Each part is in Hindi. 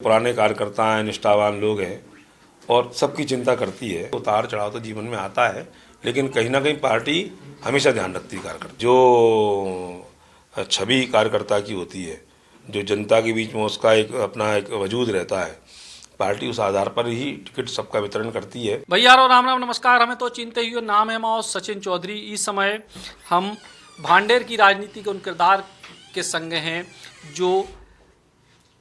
पुराने कार्यकर्ता हैं, निष्ठावान लोग हैं और सबकी चिंता करती है। उतार चढ़ाव तो जीवन में आता है, लेकिन कहीं ना कहीं पार्टी हमेशा ध्यान रखती है कार्यकर्ता जो छवि कार्यकर्ता की होती है, जो जनता के बीच में उसका एक अपना एक वजूद रहता है। पार्टी उस आधार पर ही टिकट सबका वितरण करती है। भैया राम राम नमस्कार। हमें तो चिंते ही नाम है माओ सचिन चौधरी। इस समय हम भांडेर की राजनीति के उन किरदार के संग हैं जो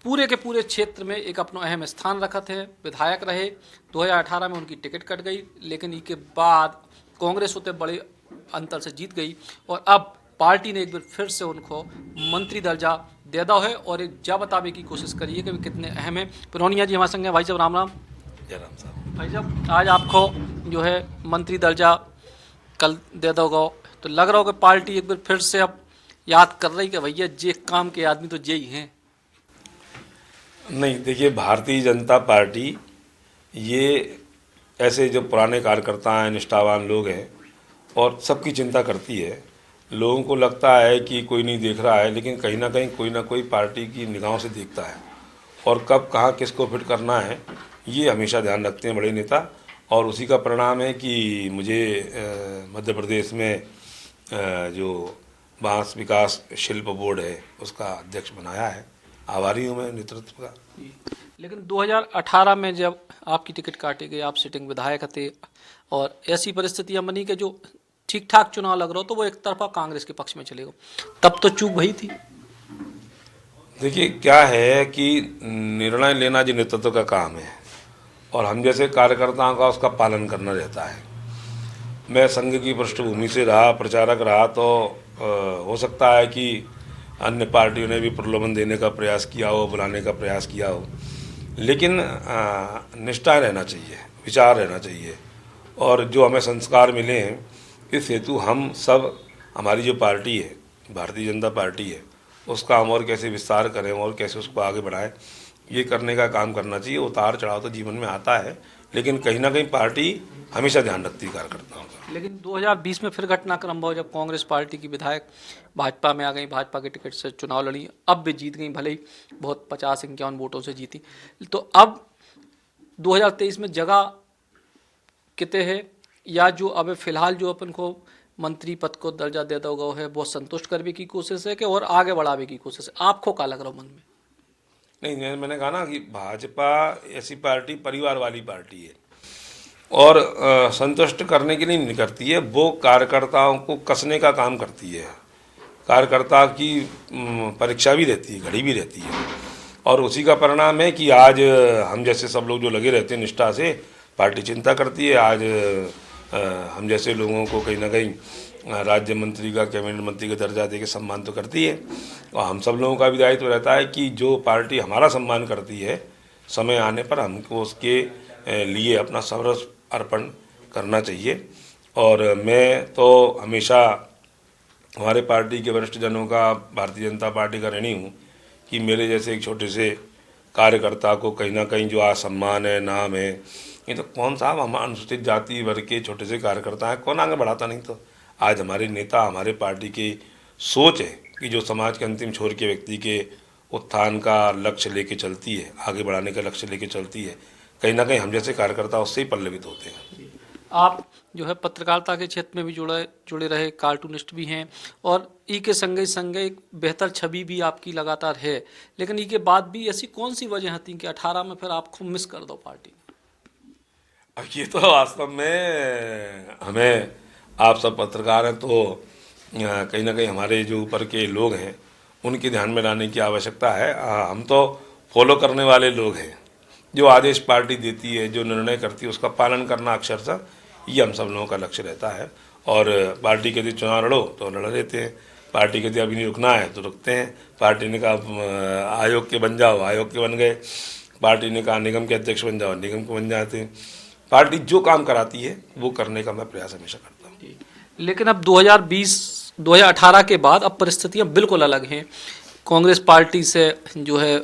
पूरे के पूरे क्षेत्र में एक अपना अहम स्थान रखत है। विधायक रहे, 2018 में उनकी टिकट कट गई, लेकिन इसके बाद कांग्रेस होते बड़े अंतर से जीत गई और अब पार्टी ने एक बार फिर से उनको मंत्री दर्जा दे दो है और एक जा बतावे की कोशिश करिए कि वे कितने अहम है। पुरोनिया जी हमारे संग हैं। भाई साहब राम राम। जय राम साहब। भाई साहब आज आपको जो है मंत्री दर्जा कल दे दोगे तो लग रहा हो कि पार्टी एक बार फिर से अब याद कर रही कि भैया जे काम के आदमी तो जे ही हैं। नहीं, देखिए, भारतीय जनता पार्टी ये ऐसे जो पुराने कार्यकर्ता हैं, निष्ठावान लोग हैं और सबकी चिंता करती है। लोगों को लगता है कि कोई नहीं देख रहा है, लेकिन कहीं ना कोई पार्टी की निगाहों से देखता है और कब कहाँ किसको फिट करना है ये हमेशा ध्यान रखते हैं बड़े नेता। और उसी का परिणाम है कि मुझे मध्य प्रदेश में जो बांस विकास शिल्प बोर्ड है उसका अध्यक्ष बनाया है। आभारी हूँ मैं नेतृत्व का। लेकिन 2018 में जब आपकी टिकट काटी गई, आप सिटिंग विधायक थे और ऐसी परिस्थितियां बनी कि जो ठीक ठाक चुनाव लग रहा हो तो वो एक तरफा कांग्रेस के पक्ष में चले गए, तब तो चूक भई थी। देखिए, क्या है कि निर्णय लेना जो नेतृत्व का काम है और हम जैसे कार्यकर्ताओं का उसका पालन करना रहता है। मैं संघ की पृष्ठभूमि से रहा, प्रचारक रहा, तो हो सकता है कि अन्य पार्टियों ने भी प्रलोभन देने का प्रयास किया हो, बुलाने का प्रयास किया हो, लेकिन निष्ठा रहना चाहिए, विचार रहना चाहिए और जो हमें संस्कार मिले हैं इस हेतु हम सब, हमारी जो पार्टी है भारतीय जनता पार्टी है, उसका हम और कैसे विस्तार करें और कैसे उसको आगे बढ़ाएं, ये करने का काम करना चाहिए। उतार चढ़ाव तो जीवन में आता है, लेकिन कहीं ना कहीं पार्टी हमेशा ध्यान रखती है कार्यकर्ताओं का। लेकिन 2020 में फिर घटनाक्रम हुआ जब कांग्रेस पार्टी की विधायक भाजपा में आ गई, भाजपा के टिकट से चुनाव लड़ी, अब भी जीत गई, भले ही बहुत 50-51 वोटों से जीती। तो अब 2023 में जगह कितने है या जो अब फिलहाल जो अपन को मंत्री पद को दर्जा दे दोगे है वो संतुष्ट करने की कोशिश है कि और आगे बढ़ावे की कोशिश है? आपको क्या लग रहा हो मन में? नहीं, मैंने कहा ना कि भाजपा ऐसी पार्टी परिवार वाली पार्टी है और संतुष्ट करने के लिए नहीं करती है, वो कार्यकर्ताओं को कसने का काम करती है। कार्यकर्ता की परीक्षा भी रहती है, घड़ी भी रहती है और उसी का परिणाम है कि आज हम जैसे सब लोग जो लगे रहते हैं निष्ठा से, पार्टी चिंता करती है। आज हम जैसे लोगों को कहीं ना कहीं राज्य मंत्री का, कैबिनेट मंत्री का दर्जा देके सम्मान तो करती है और हम सब लोगों का भी दायित्व रहता है कि जो पार्टी हमारा सम्मान करती है, समय आने पर हमको उसके लिए अपना सर्वस्व अर्पण करना चाहिए। और मैं तो हमेशा हमारे पार्टी के वरिष्ठ जनों का, भारतीय जनता पार्टी का ऋणी हूँ कि मेरे जैसे एक छोटे से कार्यकर्ता को कहीं ना कहीं जो आज सम्मान है, नाम है, ये तो कौन साहब हम अनुसूचित जाति वर्ग के छोटे से कार्यकर्ता हैं, कौन आगे बढ़ाता? नहीं तो आज हमारे नेता, हमारे पार्टी की सोच है कि जो समाज के अंतिम छोर के व्यक्ति के उत्थान का लक्ष्य लेके चलती है, आगे बढ़ाने का लक्ष्य लेके चलती है, कहीं ना कहीं हम जैसे कार्यकर्ता उससे ही पल्लवित होते हैं। आप जो है पत्रकारिता के क्षेत्र में भी जुड़े रहे, कार्टूनिस्ट भी हैं और ई के संगे एक बेहतर छवि भी आपकी लगातार है, लेकिन ई के बाद भी ऐसी कौन सी वजह थी कि 18 में फिर आपको मिस कर दो पार्टी? अब ये तो वास्तव में हमें, आप सब पत्रकार हैं तो कहीं ना कहीं हमारे जो ऊपर के लोग हैं उनके ध्यान में लाने की आवश्यकता है। हम तो फॉलो करने वाले लोग हैं, जो आदेश पार्टी देती है, जो निर्णय करती है, उसका पालन करना अक्षरशः ये हम सब लोगों का लक्ष्य रहता है। और पार्टी के यदि चुनाव लड़ो तो लड़ लेते हैं, पार्टी के यदि अभी नहीं रुकना है तो रुकते हैं। पार्टी ने कहा आयोग के बन जाओ, आयोग के बन गए। पार्टी ने कहा निगम के अध्यक्ष बन जाओ, निगम के बन जाते हैं। पार्टी जो काम कराती है वो करने का मैं प्रयास हमेशा करता हूँ। लेकिन अब 2018 के बाद अब परिस्थितियां बिल्कुल अलग हैं। कांग्रेस पार्टी से जो है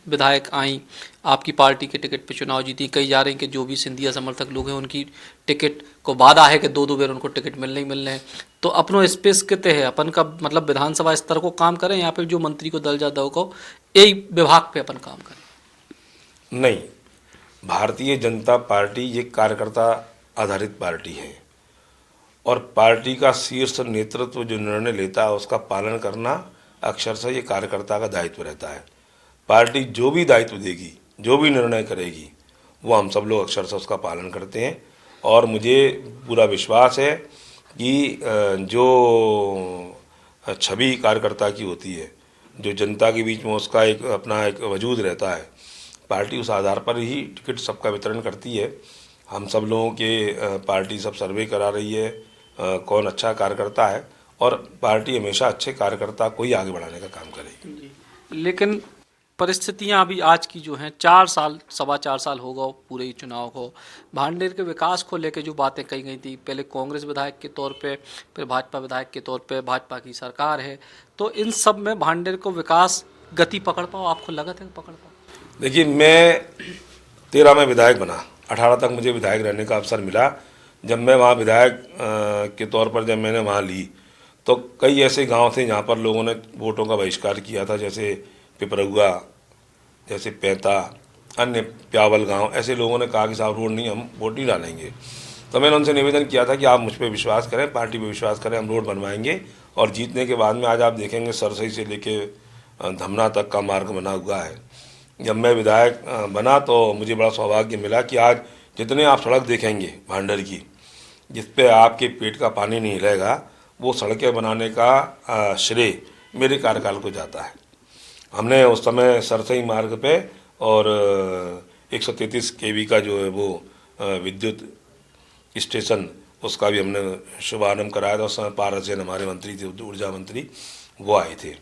विधायक आई, आपकी पार्टी के टिकट पे चुनाव जीती, कही जा रही हैं कि जो भी सिंधिया समर्थक लोग हैं उनकी टिकट को वादा है कि दो बार उनको टिकट मिलने ही मिलने हैं। तो अपनो स्पेस कितने है अपन का, मतलब विधानसभा स्तर को काम करें या फिर जो मंत्री को दर्जा दो को यही विभाग पे अपन काम करें? नहीं, भारतीय जनता पार्टी ये कार्यकर्ता आधारित पार्टी है और पार्टी का शीर्ष नेतृत्व जो निर्णय लेता है उसका पालन करना अक्षरशः ये कार्यकर्ता का दायित्व रहता है। पार्टी जो भी दायित्व देगी, जो भी निर्णय करेगी, वो हम सब लोग अक्षरशः उसका पालन करते हैं और मुझे पूरा विश्वास है कि जो छवि कार्यकर्ता की होती है, जो जनता के बीच में उसका एक अपना एक वजूद रहता है, पार्टी उस आधार पर ही टिकट सबका वितरण करती है। हम सब लोगों के पार्टी सब सर्वे करा रही है कौन अच्छा कार्यकर्ता है और पार्टी हमेशा अच्छे कार्यकर्ता को ही आगे बढ़ाने का काम करेगी। लेकिन परिस्थितियां अभी आज की जो हैं, 4 साल, 4.25 साल हो गए पूरे ही चुनाव को, भांडेर के विकास को लेकर जो बातें कही गई थी, पहले कांग्रेस विधायक के तौर पे, फिर भाजपा विधायक के तौर पे, भाजपा की सरकार है, तो इन सब में भांडेर को विकास गति पकड़ पाओ, आपको लगा था पकड़ पाओ? देखिए, मैं 13 में विधायक बना, 18 तक मुझे विधायक रहने का अवसर मिला। जब मैं वहाँ विधायक के तौर पर जब मैंने वहाँ ली तो कई ऐसे गांव थे जहाँ पर लोगों ने वोटों का बहिष्कार किया था, जैसे पिपरगुआ, जैसे पैंता, अन्य प्यावल गांव। ऐसे लोगों ने कहा कि साहब रोड नहीं, हम वोट नहीं डालेंगे। तो मैंने उनसे निवेदन किया था कि आप मुझ पर विश्वास करें, पार्टी पर विश्वास करें, हम रोड बनवाएंगे। और जीतने के बाद में आज आप देखेंगे सरसई से लेके धमना तक का मार्ग बना हुआ है। जब मैं विधायक बना तो मुझे बड़ा सौभाग्य मिला कि आज जितने आप सड़क देखेंगे भांडर की, जिस पे आपके पेट का पानी नहीं हिलेगा, वो सड़कें बनाने का श्रेय मेरे कार्यकाल को जाता है। हमने उस समय सरसई मार्ग पे और 133 kV का जो है वो विद्युत स्टेशन, उसका भी हमने शुभारंभ कराया था। उस समय पारस जैन हमारे मंत्री थे, ऊर्जा मंत्री, वो आए थे।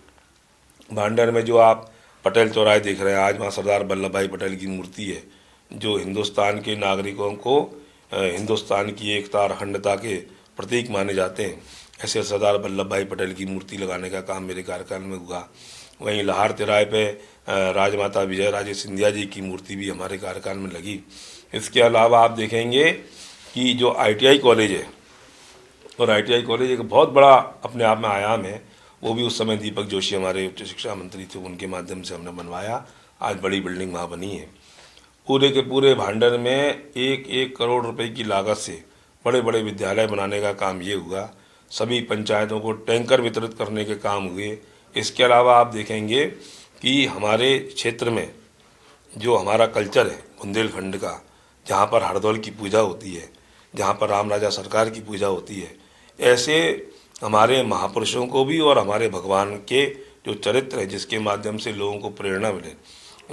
भांडर में जो आप पटेल चौराहे देख रहे हैं, आज वहाँ सरदार वल्लभ भाई पटेल की मूर्ति है, जो हिंदुस्तान के नागरिकों को हिंदुस्तान की एकता और अखंडता के प्रतीक माने जाते हैं। ऐसे सरदार वल्लभ भाई पटेल की मूर्ति लगाने का काम मेरे कार्यकाल में हुआ। वहीं लाहौर तिराहे पे राजमाता विजय राजे सिंधिया जी की मूर्ति भी हमारे कार्यकाल में लगी। इसके अलावा आप देखेंगे कि जो ITI कॉलेज है, और ITI कॉलेज एक बहुत बड़ा अपने आप में आयाम है, वो भी उस समय दीपक जोशी हमारे उच्च शिक्षा मंत्री थे, उनके माध्यम से हमने बनवाया। आज बड़ी बिल्डिंग वहाँ बनी है। पूरे के पूरे भांडर में 1-1 करोड़ रुपए की लागत से बड़े बड़े विद्यालय बनाने का काम ये हुआ। सभी पंचायतों को टैंकर वितरित करने के काम हुए। इसके अलावा आप देखेंगे कि हमारे क्षेत्र में जो हमारा कल्चर है बुंदेलखंड का, जहाँ पर हरदौल की पूजा होती है, जहाँ पर राम राजा सरकार की पूजा होती है, ऐसे हमारे महापुरुषों को भी और हमारे भगवान के जो चरित्र है जिसके माध्यम से लोगों को प्रेरणा मिले,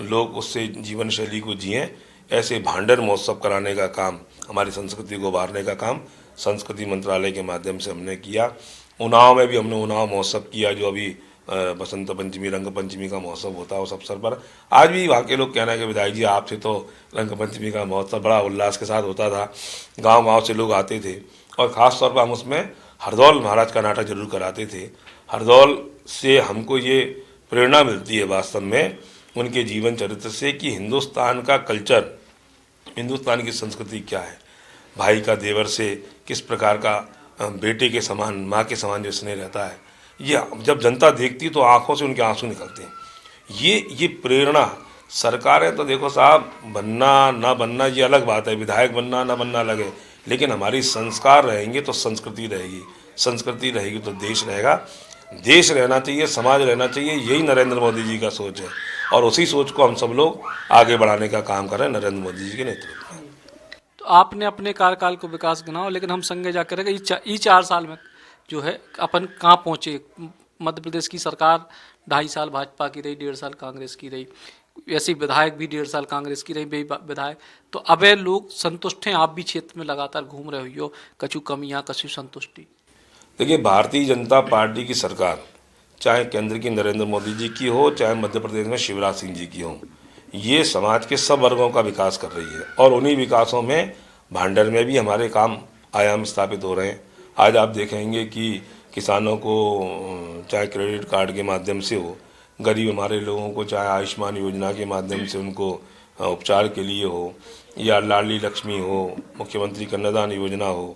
लोग उससे जीवन शैली को जिएं, ऐसे भांडर महोत्सव कराने का काम, हमारी संस्कृति को उभारने का काम संस्कृति मंत्रालय के माध्यम से हमने किया। उन्नाव में भी हमने उन्नाव महोत्सव किया, जो अभी बसंत पंचमी, रंग पंचमी का महोत्सव होता है उस अवसर पर। आज भी वहाँ के लोग कहना है कि विधायक जी आपसे तो रंग पंचमी का महोत्सव बड़ा उल्लास के साथ होता था, गांव गांव से लोग आते थे और ख़ास तौर पर हम उसमें हरदौल महाराज का नाटक जरूर कराते थे। हरदौल से हमको ये प्रेरणा मिलती है वास्तव में उनके जीवन चरित्र से कि हिंदुस्तान का कल्चर, हिंदुस्तान की संस्कृति क्या है, भाई का देवर से किस प्रकार का बेटे के समान, माँ के समान जो स्नेह रहता है, ये जब जनता देखती तो आंखों से उनके आंसू निकलते हैं। ये प्रेरणा सरकारें तो देखो साहब, बनना ना बनना ये अलग बात है, विधायक बनना ना बनना अलग है, लेकिन हमारी संस्कार रहेंगे तो संस्कृति रहेगी, संस्कृति रहेगी तो देश रहेगा। देश रहना चाहिए, समाज रहना चाहिए, यही नरेंद्र मोदी जी का सोच है और उसी सोच को हम सब लोग आगे बढ़ाने का काम कर रहे हैं नरेंद्र मोदी जी के नेतृत्व में। तो आपने अपने कार्यकाल को विकास गिनाओ, लेकिन हम संगे जाकर ये 4 साल में जो है अपन कहाँ पहुँचे। मध्य प्रदेश की सरकार 2.5 साल भाजपा की रही, 1.5 साल कांग्रेस की रही, ऐसे विधायक भी 1.5 साल कांग्रेस की रही विधायक। तो अब लोग संतुष्ट हैं, आप भी क्षेत्र में लगातार घूम रहे हो, कछु कमियाँ कछु संतुष्टि। देखिए, भारतीय जनता पार्टी की सरकार चाहे केंद्र की नरेंद्र मोदी जी की हो, चाहे मध्य प्रदेश में शिवराज सिंह जी की हो, ये समाज के सब वर्गों का विकास कर रही है और उन्हीं विकासों में भांडर में भी हमारे काम आयाम स्थापित हो रहे हैं। आज आप देखेंगे कि किसानों को चाहे क्रेडिट कार्ड के माध्यम से हो, गरीब हमारे लोगों को चाहे आयुष्मान योजना के माध्यम से उनको उपचार के लिए हो, या लाडली लक्ष्मी हो, मुख्यमंत्री कन्यादान योजना हो,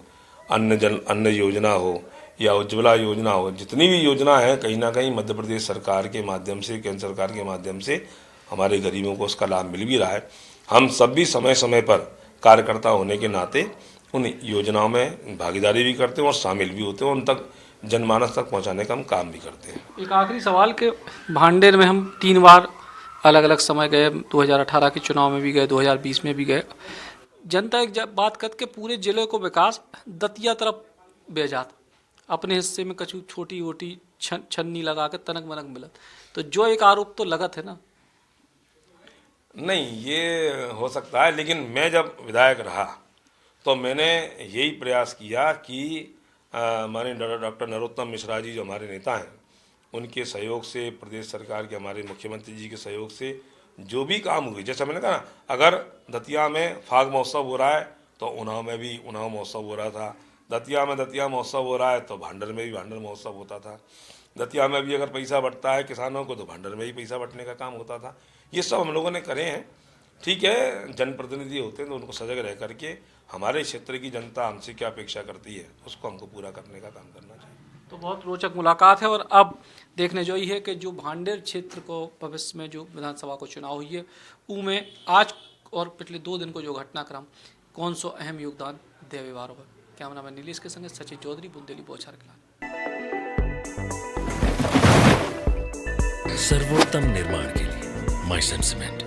अन्न योजना हो, या उज्ज्वला योजना हो, जितनी भी योजना है कहीं ना कहीं मध्य प्रदेश सरकार के माध्यम से, केंद्र सरकार के माध्यम से हमारे गरीबों को उसका लाभ मिल भी रहा है। हम सब भी समय समय पर कार्यकर्ता होने के नाते उन योजनाओं में भागीदारी भी करते हैं और शामिल भी होते हैं, उन तक जनमानस तक पहुंचाने का हम काम भी करते हैं। एक आखिरी सवाल के भांडेर में हम 3 बार अलग अलग समय गए, 2018 के चुनाव में भी गए, 2020 में भी गए। जनता एक बात करके पूरे जिले को विकास दतिया तरफ भेजात, अपने हिस्से में कछु छोटी वोटी छन्नी लगा के तनक मनक मिलत, तो जो एक आरोप तो लगत है ना। नहीं, ये हो सकता है, लेकिन मैं जब विधायक रहा तो मैंने यही प्रयास किया कि माननीय डॉक्टर नरोत्तम मिश्रा जी जो हमारे नेता हैं, उनके सहयोग से, प्रदेश सरकार के हमारे मुख्यमंत्री जी के सहयोग से जो भी काम हुए, जैसा मैंने कहा ना, अगर दतिया में फाग महोत्सव हो रहा है तो उन्नाव में भी उन्नाव महोत्सव हो रहा था, दतिया में दतिया महोत्सव हो रहा है तो भांडर में भी भांडर महोत्सव होता था, दतिया में भी अगर पैसा बंटता है किसानों को तो भांडर में ही पैसा बंटने का काम होता था। ये सब हम लोगों ने करे हैं। ठीक है, जनप्रतिनिधि होते हैं तो उनको सजग रह करके हमारे क्षेत्र की जनता हमसे क्या अपेक्षा करती है उसको हमको पूरा करने का काम करना चाहिए। तो बहुत रोचक मुलाकात है। और अब देखने जो ये है कि जो भांडेर क्षेत्र को भविष्य में जो विधानसभा को चुनाव हुई है उनमें आज और पिछले 2 दिन को जो घटनाक्रम कौन सो अहम योगदान दे व्यवहार होगा। कैमरामैन नीलेश के संगे सचिन चौधरी, बुंदेली बोछार के लाल। सर्वोत्तम निर्माण के लिए माइसन सीमेंट।